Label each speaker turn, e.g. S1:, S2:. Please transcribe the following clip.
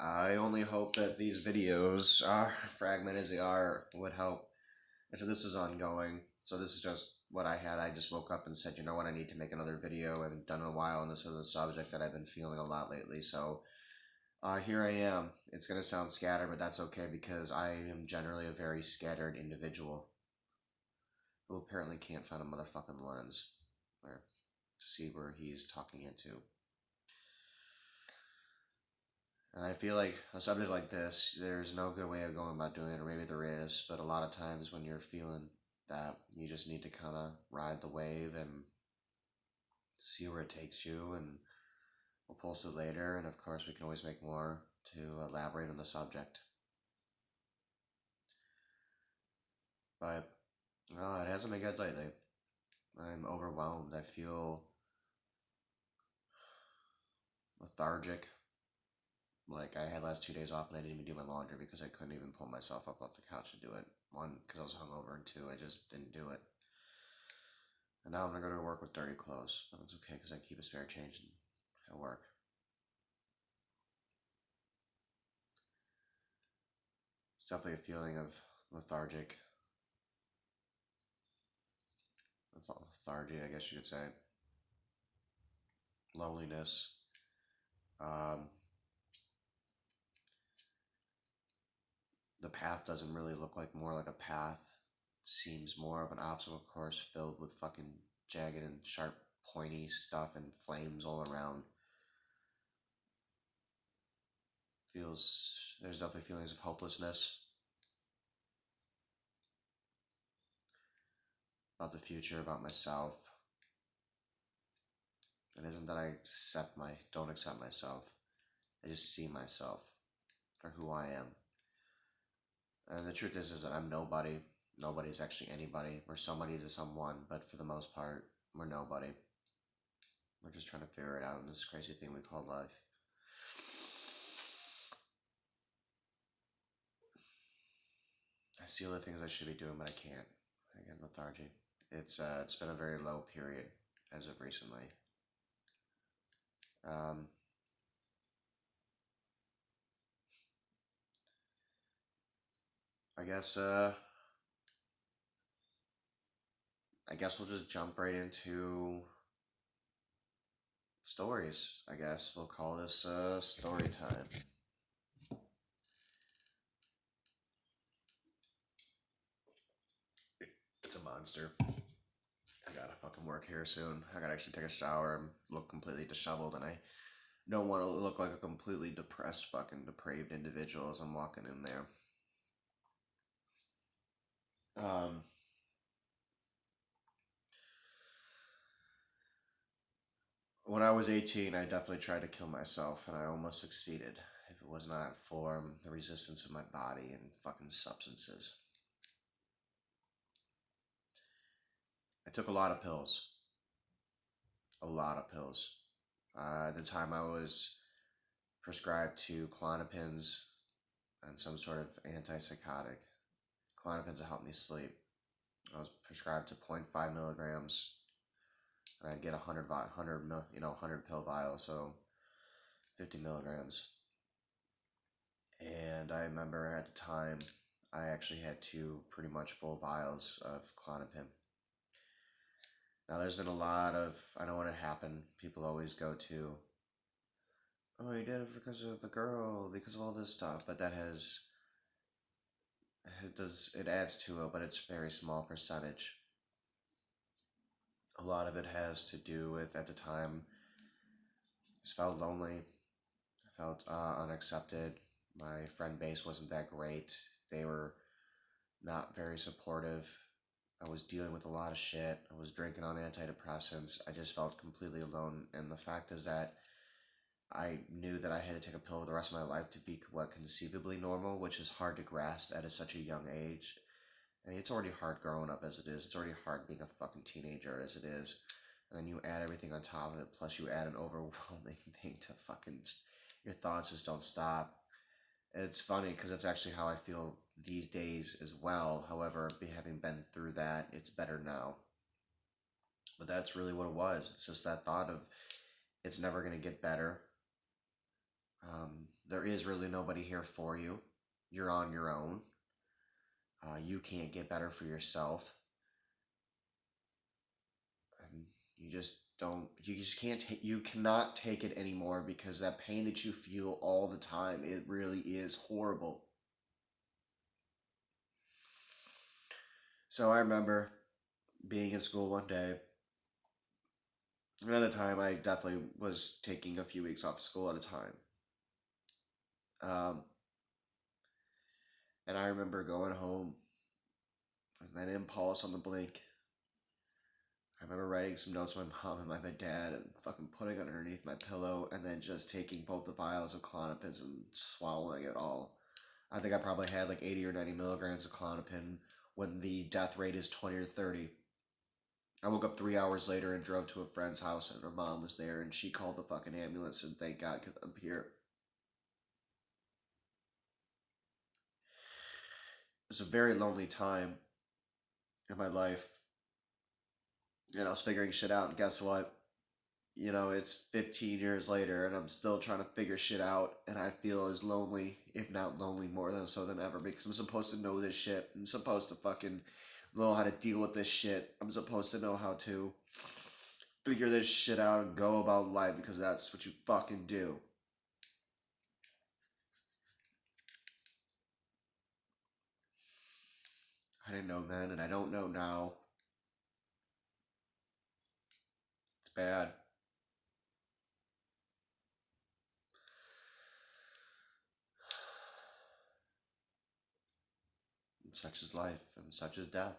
S1: I only hope that these videos, fragmented as they are, would help. And so this is ongoing. So this is just what I had. I just woke up and said, you know what, I need to make another video. I haven't done in a while, and this is a subject that I've been feeling a lot lately. So here I am. It's going to sound scattered, but that's okay because I am generally a very scattered individual who apparently can't find a motherfucking lens or to see where he's talking into. And I feel like a subject like this, there's no good way of going about doing it, or maybe there is, but a lot of times when you're feeling that, you just need to kind of ride the wave and see where it takes you, and we'll post it later, and of course we can always make more to elaborate on the subject. But, it hasn't been good lately. I'm overwhelmed. I feel lethargic. Like, I had last 2 days off and I didn't even do my laundry because I couldn't even pull myself up off the couch to do it. One, because I was hungover, and two, I just didn't do it. And now I'm gonna go to work with dirty clothes, but it's okay because I keep a spare change at work. It's definitely a feeling of lethargic, lethargy, I guess you could say. Loneliness. Um, the path doesn't really look like more like a path. It seems more of an obstacle course filled with fucking jagged and sharp, pointy stuff and flames all around. There's definitely feelings of hopelessness about the future, about myself. It isn't that I don't accept myself. I just see myself for who I am. And the truth is that I'm nobody. Nobody's actually anybody. We're somebody to someone, but for the most part, we're nobody. We're just trying to figure it out in this crazy thing we call life. I see all the things I should be doing, but I can't. I get lethargy. It's been a very low period as of recently. Um, I guess I guess we'll just jump right into stories. I guess we'll call this story time. It's a monster. I gotta fucking work here soon. I gotta actually take a shower and look completely disheveled, and I don't want to look like a completely depressed, fucking depraved individual as I'm walking in there. Um, when I was 18, I definitely tried to kill myself, and I almost succeeded. If it was not for the resistance of my body and fucking substances. I took a lot of pills. A lot of pills. At the time, I was prescribed to Klonopins and some sort of antipsychotic. Klonopins to help me sleep. I was prescribed to 0.5 milligrams, and I'd get 100 pill vial, so 50 milligrams. And I remember at the time, I actually had two pretty much full vials of Klonopin. Now, there's been a lot of, I know when it happened, people always go to, oh, you did it because of the girl, because of all this stuff, but it adds to it, but it's a very small percentage. A lot of it has to do with, at the time, I just felt lonely. I felt unaccepted. My friend base wasn't that great. They were not very supportive. I was dealing with a lot of shit. I was drinking on antidepressants. I just felt completely alone. And the fact is that I knew that I had to take a pill for the rest of my life to be what conceivably normal, which is hard to grasp at such a young age. I mean, it's already hard growing up as it is. It's already hard being a fucking teenager as it is. And then you add everything on top of it, plus you add an overwhelming thing to fucking. Your thoughts just don't stop. It's funny because that's actually how I feel these days as well. However, having been through that, it's better now. But that's really what it was. It's just that thought of it's never going to get better. there is really nobody here for you. You're on your own. You can't get better for yourself. And you just can't take, you cannot take it anymore because that pain that you feel all the time, it really is horrible. So I remember being in school one day. Another time, I definitely was taking a few weeks off school at a time. Um, and I remember going home and then impulse on the blink. I remember writing some notes to my mom and my dad and fucking putting it underneath my pillow and then just taking both the vials of Klonopin and swallowing it all. I think I probably had like 80 or 90 milligrams of Klonopin when the death rate is 20 or 30. I woke up 3 hours later and drove to a friend's house, and her mom was there, and she called the fucking ambulance, and thank God, because I'm here. It was a very lonely time in my life, and I was figuring shit out, and guess what? It's 15 years later, and I'm still trying to figure shit out, and I feel as lonely, if not lonely more than so than ever, because I'm supposed to know this shit. I'm supposed to fucking know how to deal with this shit. I'm supposed to know how to figure this shit out and go about life because that's what you fucking do. I didn't know then, and I don't know now. It's bad. And such is life, and such is death.